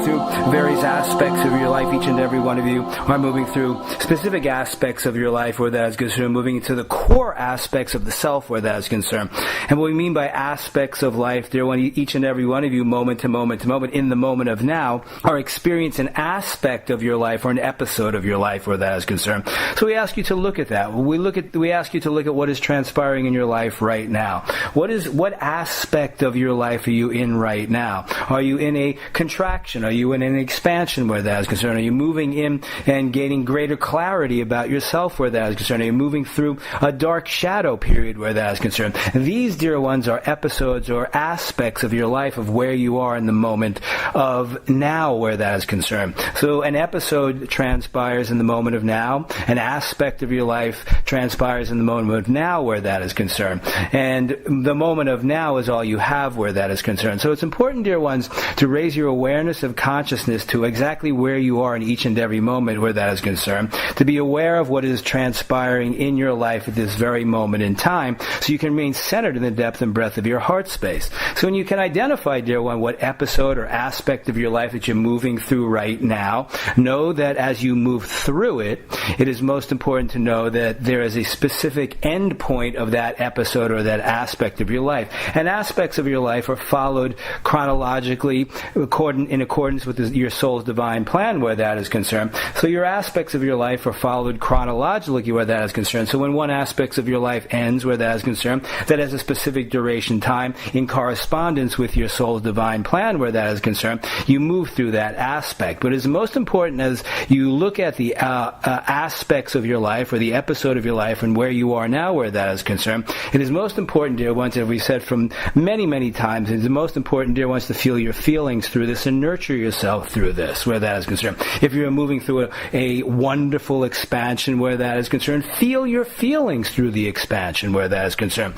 through various aspects of your life. Each and every one of you are moving through specific aspects of your life where that is concerned, moving into the core aspects of the self where that is concerned. And what we mean by aspects of life, dear one, each and every one of you, moment to moment to moment, in the moment of now, are experiencing an aspect of your life or an episode of your life where that is concerned. So we ask you to look at that. We ask you to look at what is transpiring in your life right now. What aspect of your life are you in right now? Are you in a contraction? Are you in an expansion where that is concerned? Are you moving in and gaining greater clarity about yourself where that is concerned? Are you moving through a dark shadow period where that is concerned? These, dear ones, are episodes or aspects of your life of where you are in the moment of now where that is concerned. So an episode transpires in the moment of now. An aspect of your life transpires in the moment of now where that is concerned. And the moment of now is all you have where that is concerned. So it's important, dear ones, to raise your awareness of consciousness to exactly where you are in each and every moment where that is concerned, to be aware of what is transpiring in your life at this very moment in time, so you can remain centered in the depth and breadth of your heart space. So when you can identify, dear one, what episode or aspect of your life that you're moving through right now, know that as you move through it, it is most important to know that there is a specific end point of that episode or that aspect of your life. And aspects of your life are followed chronologically in accordance with your soul's divine plan where that is concerned. So your aspects of your life are followed chronologically where that is concerned. So when one aspect of your life ends where that is concerned, that has a specific duration time in correspondence with your soul's divine plan where that is concerned, you move through that aspect. But it's most important as you look at the aspects of your life or the episode of your life and where you are now where that is concerned, it is most important, dear ones, as we've said from many, many times, it is most important, dear ones, to feel your feelings through this and nurture yourself through this where that is concerned. If you're moving through a wonderful expansion where that is concerned, feel your feelings through the expansion where that is concerned.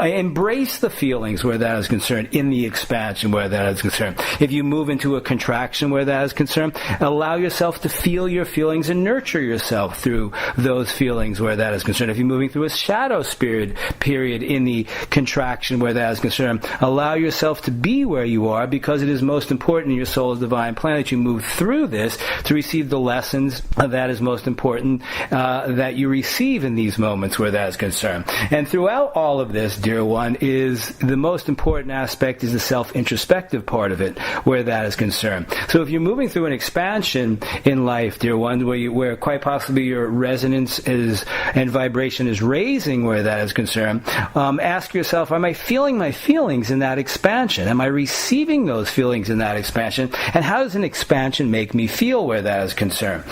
Embrace the feelings where that is concerned in the expansion where that is concerned. If you move into a contraction where that is concerned, allow yourself to feel your feelings and nurture yourself through those feelings where that is concerned. If you're moving through a shadow period in the contraction where that is concerned, allow yourself to be where you are, because it is most important in your soul's divine plan that you move through this to receive the lessons that is most important that you receive in these moments where that is concerned. And throughout all of this, dear one, is the most important aspect is the self-introspective part of it where that is concerned. So if you're moving through an expansion in life, dear one, where quite possibly your resonance is and vibration is raising where that is concerned, ask yourself, am I feeling my feelings in that expansion? Am I receiving those feelings in that expansion? And how does an expansion make me feel where that is concerned?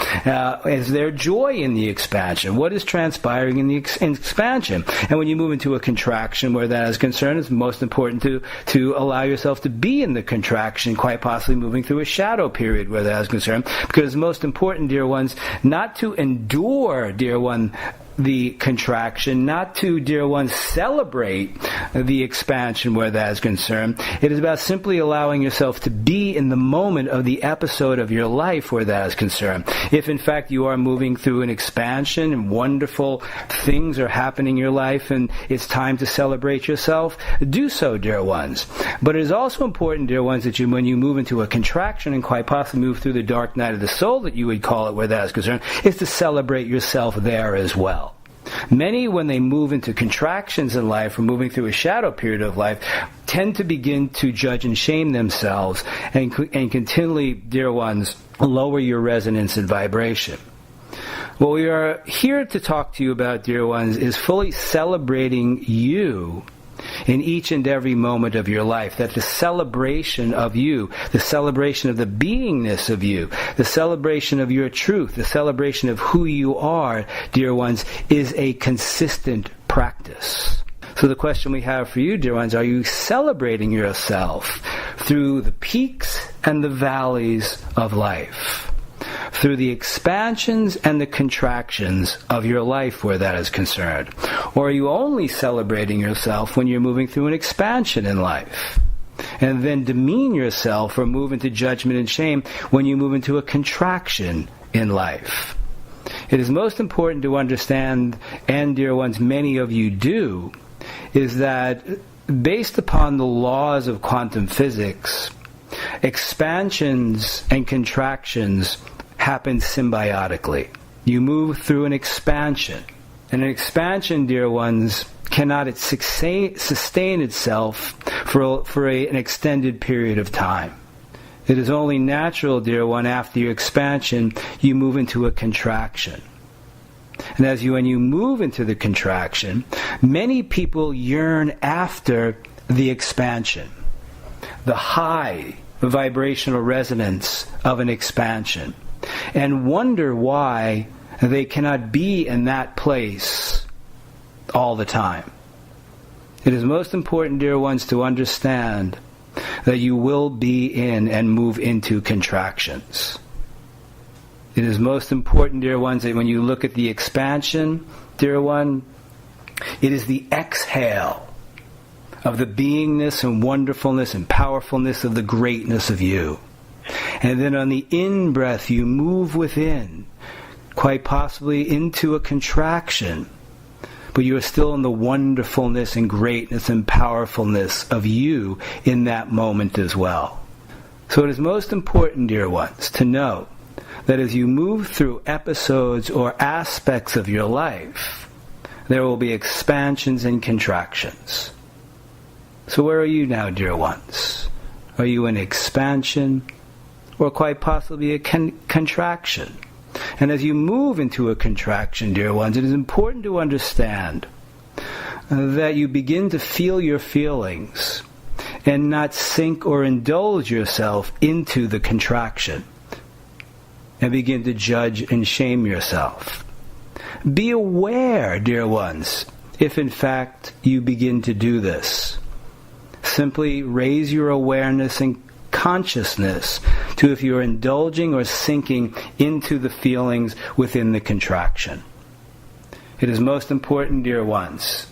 Is there joy in the expansion? What is transpiring in the expansion? And when you move into a contraction where that is concerned, it's most important to allow yourself to be in the contraction, quite possibly moving through a shadow period where that is concerned, because it's most important, dear ones, not to endure, dear one, the contraction, not to, dear ones, celebrate the expansion where that is concerned. It is about simply allowing yourself to be in the moment of the episode of your life where that is concerned. If in fact you are moving through an expansion and wonderful things are happening in your life and it's time to celebrate yourself, do so, dear ones. But it is also important, dear ones, that when you move into a contraction and quite possibly move through the dark night of the soul that you would call it where that is concerned, is to celebrate yourself there as well. Many, when they move into contractions in life or moving through a shadow period of life, tend to begin to judge and shame themselves and continually, dear ones, lower your resonance and vibration. What we are here to talk to you about, dear ones, is fully celebrating you in each and every moment of your life, that the celebration of you, the celebration of the beingness of you, the celebration of your truth, the celebration of who you are, dear ones, is a consistent practice. So the question we have for you, dear ones, are you celebrating yourself through the peaks and the valleys of life? Through the expansions and the contractions of your life where that is concerned? Or are you only celebrating yourself when you're moving through an expansion in life? And then demean yourself or move into judgment and shame when you move into a contraction in life? It is most important to understand, and dear ones, many of you do, is that based upon the laws of quantum physics, Expansions and contractions happen symbiotically. You move through an expansion. And an expansion, dear ones, cannot sustain itself for an extended period of time. It is only natural, dear one, after your expansion, you move into a contraction. And when you move into the contraction, many people yearn after the expansion, the high vibrational resonance of an expansion, and wonder why they cannot be in that place all the time. It is most important, dear ones, to understand that you will be in and move into contractions. It is most important, dear ones, that when you look at the expansion, dear one, it is the exhale of the beingness and wonderfulness and powerfulness of the greatness of you. And then on the in-breath, you move within, quite possibly into a contraction, but you are still in the wonderfulness and greatness and powerfulness of you in that moment as well. So it is most important, dear ones, to know that as you move through episodes or aspects of your life, there will be expansions and contractions. So where are you now, dear ones? Are you in expansion or quite possibly a contraction? And as you move into a contraction, dear ones, it is important to understand that you begin to feel your feelings and not sink or indulge yourself into the contraction and begin to judge and shame yourself. Be aware, dear ones, if in fact you begin to do this. Simply raise your awareness and consciousness to if you're indulging or sinking into the feelings within the contraction. It is most important, dear ones,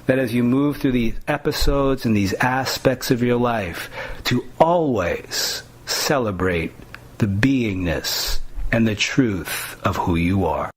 that as you move through these episodes and these aspects of your life, to always celebrate the beingness and the truth of who you are.